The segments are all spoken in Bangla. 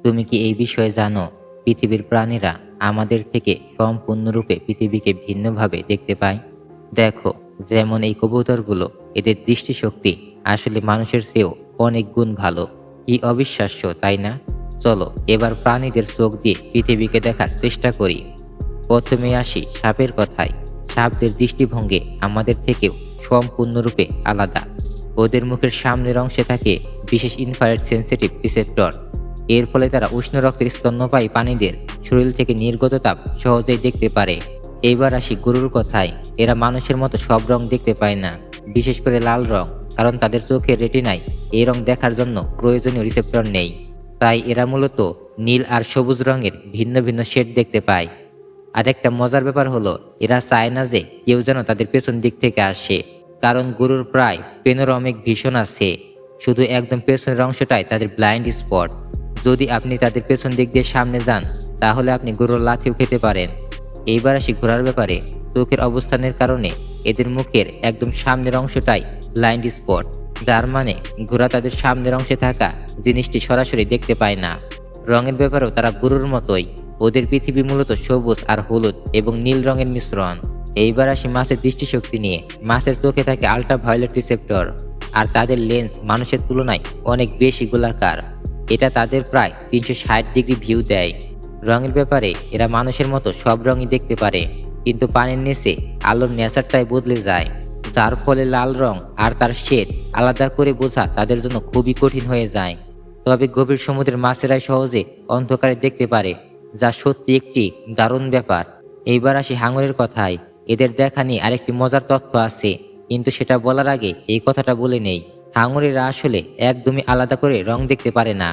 তুমি কি এই বিষয়ে জানো? পৃথিবীর প্রাণীরা আমাদের থেকে সম্পূর্ণরূপে পৃথিবীকে ভিন্নভাবে দেখতে পায়। দেখো, যেমন এই কবুতরগুলো, এদের দৃষ্টিশক্তি আসলে মানুষের চেয়েও অনেক গুণ ভালো। কি অবিশ্বাস্য, তাই না? চলো এবার প্রাণীদের চোখ দিয়ে পৃথিবীকে দেখার চেষ্টা করি। প্রথমে আসি সাপের কথায়। সাপদের দৃষ্টিভঙ্গি আমাদের থেকেও সম্পূর্ণরূপে আলাদা। ওদের মুখের সামনের অংশে থাকে বিশেষ ইনফ্রারেড সেন্সিটিভ রিসেপ্টর। এর ফলে তারা উষ্ণ রক্তের স্তন্যপায়ী প্রাণীদের শরীর থেকে নির্গত তাপ সহজেই দেখতে পারে। এইবার আসি গরুর কথায়। এরা মানুষের মতো সব রং দেখতে পায় না, বিশেষ করে লাল রং, কারণ তাদের চোখের রেটিনায় এই রং দেখার জন্য প্রয়োজনীয় রিসেপ্টর নেই। তাই এরা মূলত নীল আর সবুজ রঙের ভিন্ন ভিন্ন শেড দেখতে পায়। আরেকটা মজার ব্যাপার হলো, এরা চায় না যে কেউ যেন তাদের পেছন দিক থেকে আসে, কারণ গরুর প্রায় পেনোরামিক ভিশন আছে। শুধু একদম পেছনের অংশটাই তাদের ব্লাইন্ড স্পট। যদি আপনি তাদের পেছন দিক দিয়ে সামনে যান, তাহলে আপনি গরুর লাথিও খেতে পারেন। এইবার আসি ঘোড়ার ব্যাপারে। চোখের অবস্থানের কারণে এদের মুখের একদম সামনের অংশটাই ব্লাইন্ড স্পট, যার মানে ঘোড়া তাদের সামনের অংশে থাকা জিনিসটি সরাসরি দেখতে পায় না। রঙের ব্যাপারেও তারা গরুর মতোই। ওদের পৃথিবী মূলত সবুজ আর হলুদ এবং নীল রঙের মিশ্রণ। এইবার আসি মাছের দৃষ্টিশক্তি নিয়ে। মাছের চোখে থাকে আল্ট্রাভায়োলেট রিসেপ্টর, আর তাদের লেন্স মানুষের তুলনায় অনেক বেশি গোলাকার। এটা তাদের প্রায় 360 ডিগ্রি ভিউ দেয়। রঙের ব্যাপারে এরা মানুষের মতো সব রঙই দেখতে পারে, কিন্তু পানির নিচে আলোর নেচারটাই বদলে যায়, যার ফলে লাল রং আর তার শেড আলাদা করে বোঝা তাদের জন্য খুবই কঠিন হয়ে যায়। তবে গভীর সমুদ্রের মাছেরাই সহজে অন্ধকারে দেখতে পারে, যা সত্যি একটি দারুণ ব্যাপার। এইবার আসি হাঙরের কথায়। এদের দেখা নিয়ে আরেকটি মজার তথ্য আছে, কিন্তু সেটা বলার আগে এই কথাটা বলে নেই। হাঙরেরা আসলে একদমই আলাদা করে রং দেখতে পারে না,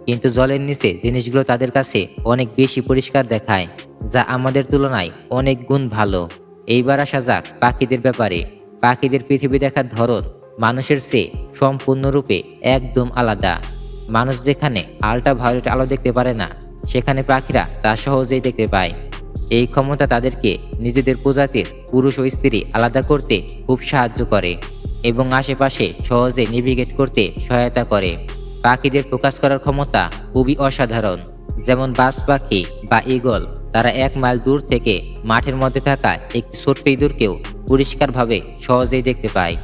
কিন্তু জলের নিচে জিনিসগুলো তাদের কাছে অনেক বেশি পরিষ্কার দেখায়, যা আমাদের তুলনায় অনেক গুণ ভালো। এইবার আসা যাক পাখিদের ব্যাপারে। পাখিদের পৃথিবী দেখার ধরন মানুষের চেয়ে সম্পূর্ণরূপে একদম আলাদা। মানুষ যেখানে আল্ট্রাভায়োলেট আলো দেখতে পারে না, সেখানে পাখিরা তা সহজেই দেখতে পায়। এই ক্ষমতা তাদেরকে নিজেদের প্রজাতির পুরুষ ও স্ত্রী আলাদা করতে খুব সাহায্য করে এবং আশেপাশে সহজে নেভিগেট করতে সহায়তা করে। পাখিদের ফোকাস করার ক্ষমতা খুবই অসাধারণ। যেমন বাজ পাখি বা ঈগল, তারা 1 মাইল দূর থেকে মাঠের মধ্যে থাকা একটি ছোট্ট ইঁদুরকেও পরিষ্কারভাবে সহজেই দেখতে পায়।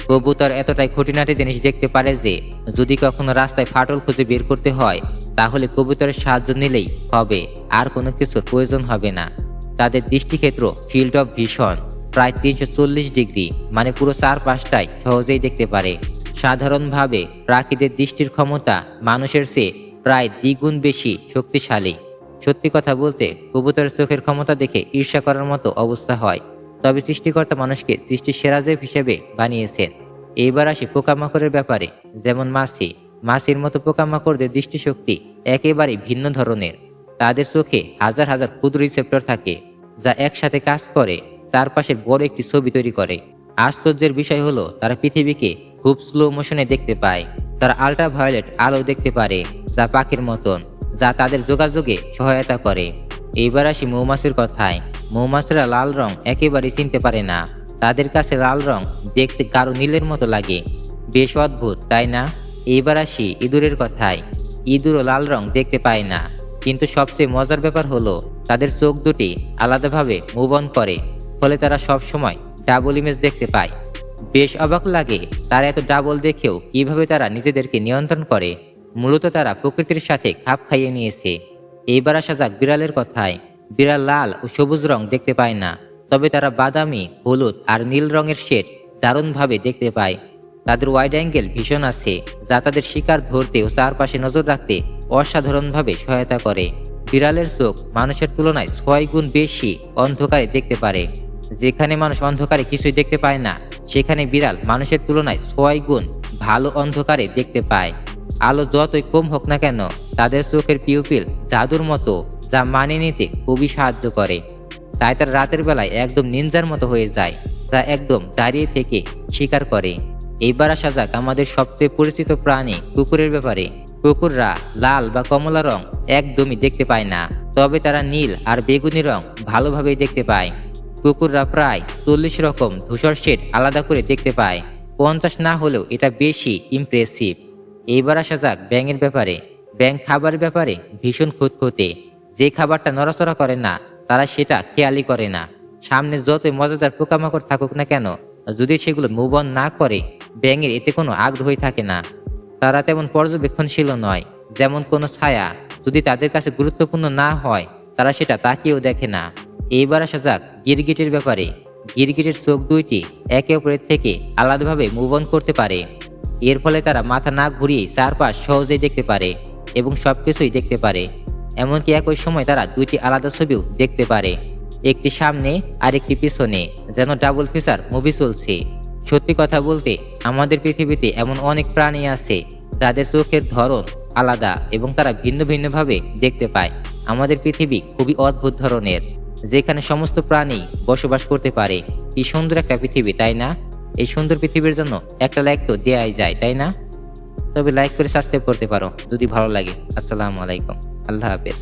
কবুতর এতটাই খুঁটিনাটি জিনিস দেখতে পারে যে যদি কখনো রাস্তায় ফাটল খুঁজে বের করতে হয়, তাহলে কবুতরের সাহায্য নিলেই হবে, আর কোনো কিছুর প্রয়োজন হবে না। তাদের দৃষ্টিক্ষেত্র ফিল্ড অফ ভিশন প্রায় 340 ডিগ্রি, মানে পুরো চারপাশটাই সহজেই দেখতে পারে। সাধারণভাবে পাখিদের দৃষ্টির ক্ষমতা মানুষের চেয়ে প্রায় দ্বিগুণ বেশি শক্তিশালী। সত্যি কথা বলতে কবুতরের চোখের ক্ষমতা দেখে ঈর্ষা করার মতো অবস্থা হয়, তবে সৃষ্টিকর্তা মানুষকে সৃষ্টির সেরা জীব হিসেবে বানিয়েছেন। এইবার আসি পোকামাকড়ের ব্যাপারে। যেমন মাছির মতো পোকামাকড়দের দৃষ্টিশক্তি একেবারেই ভিন্ন ধরনের। তাদের চোখে হাজার হাজার ক্ষুদ্র রিসেপ্টর থাকে, যা একসাথে কাজ করে চারপাশের বড় একটি ছবি তৈরি করে। আশ্চর্যের বিষয় হলো তারা পৃথিবীকে খুব স্লো মোশনে দেখতে পায়। তারা আল্ট্রাভায়োলেট আলো দেখতে পারে, যা পাখির মতন, যা তাদের যোগাযোগে সহায়তা করে। এইবার আসি মৌমাছির কথায়। মৌমাছিরা লাল রং একেবারেই চিনতে পারে না। তাদের কাছে লাল রং দেখতে গাঢ় নীলের মতো লাগে। বেশ অদ্ভুত, তাই না? এইবার আসি ইঁদুরের কথায়। ইঁদুরও লাল রং দেখতে পায় না, কিন্তু সবচেয়ে মজার ব্যাপার হলো তাদের চোখ দুটি আলাদাভাবে মুভ অন করে, ফলে তারা সব সময় ডাবল ইমেজ দেখতে পায়। বেশ অবাক লাগে তারা এত ডাবল দেখেও কিভাবে তারা নিজেদেরকে নিয়ন্ত্রণ করে। মূলত তারা প্রকৃতির সাথে খাপ খাইয়ে নিয়েছে। এইবার আসা যাক বিড়ালের কথায়। বিড়াল লাল ও সবুজ রং দেখতে পায় না, তবে তারা বাদামি, হলুদ আর নীল রঙের শেড দারুণভাবে দেখতে পায়। তাদের ওয়াইড অ্যাঙ্গেল ভীষণ আছে, যা তাদের শিকার ধরতে ও চারপাশে নজর রাখতে অসাধারণভাবে সহায়তা করে। বিড়ালের চোখ মানুষের তুলনায় 6 গুণ বেশি অন্ধকারে দেখতে পারে। যেখানে মানুষ অন্ধকারে কিছুই দেখতে পায় না, সেখানে বিড়াল মানুষের তুলনায় 6 গুণ ভালো অন্ধকারে দেখতে পায়। আলো যতই কম হোক না কেন, তাদের চোখের পিউপিল জাদুর মতো, যা মানিয়ে নিতে খুবই সাহায্য করে। তাই তারা রাতের বেলায় একদম নিনজার মতো হয়ে যায়, যা একদম দাঁড়িয়ে থেকে শিকার করে। এইবার আসা যাক আমাদের সবচেয়ে পরিচিত প্রাণী কুকুরের ব্যাপারে। কুকুররা লাল বা কমলা রং একদমই দেখতে পায় না, তবে তারা নীল আর বেগুনি রং ভালোভাবেই দেখতে পায়। কুকুররা প্রায় 40 রকম ধূসর শেড আলাদা করে দেখতে পায়। 50 না হলেও এটা বেশি ইমপ্রেসিভ। এইবার আসা যাক ব্যাঙের ব্যাপারে। ব্যাঙ খাবারের ব্যাপারে ভীষণ খুঁতখুঁতে। যে খাবারটা নড়াচড়া করে না তারা সেটা খেয়ালই করে না। সামনে যতই মজাদার পোকামাকড় থাকুক না কেন, যদি সেগুলো মুভ অন না করে, ব্যাঙের এতে কোনো আগ্রহই থাকে না। তারা তেমন পর্যবেক্ষণশীল নয়। যেমন কোনো ছায়া যদি তাদের কাছে গুরুত্বপূর্ণ না হয়, তারা সেটা তাকিয়েও দেখে না। এইবার আসা যাক গিরগিটের ব্যাপারে। গিরগিটের চোখ দুইটি একে অপরের থেকে আলাদাভাবে মুভ অন করতে পারে। এর ফলে তারা মাথা না ঘুরিয়ে চারপাশ সহজেই দেখতে পারে এবং সবকিছুই দেখতে পারে। এমনকি একই সময় তারা দুইটি আলাদা ছবিও দেখতে পারে, একটি সামনে আর একটি পিছনে, যেন ডাবল ফিচার মুভি চলছে। সত্যি কথা বলতে, আমাদের পৃথিবীতে এমন অনেক প্রাণী আছে যাদের চোখের ধরন আলাদা এবং তারা ভিন্ন ভিন্নভাবে দেখতে পায়। আমাদের পৃথিবী খুবই অদ্ভুত ধরনের, যেখানে সমস্ত প্রাণী বসবাস করতে পারে। কি সুন্দর একটা পৃথিবী, তাই না? এই সুন্দর পৃথিবীর জন্য একটা লাইক তো দেয়াই যায়, তাই না? তবে লাইক করে সাবস্ক্রাইব করতে পারো যদি ভালো লাগে। আসসালামু আলাইকুম, আল্লাহ হাফেজ।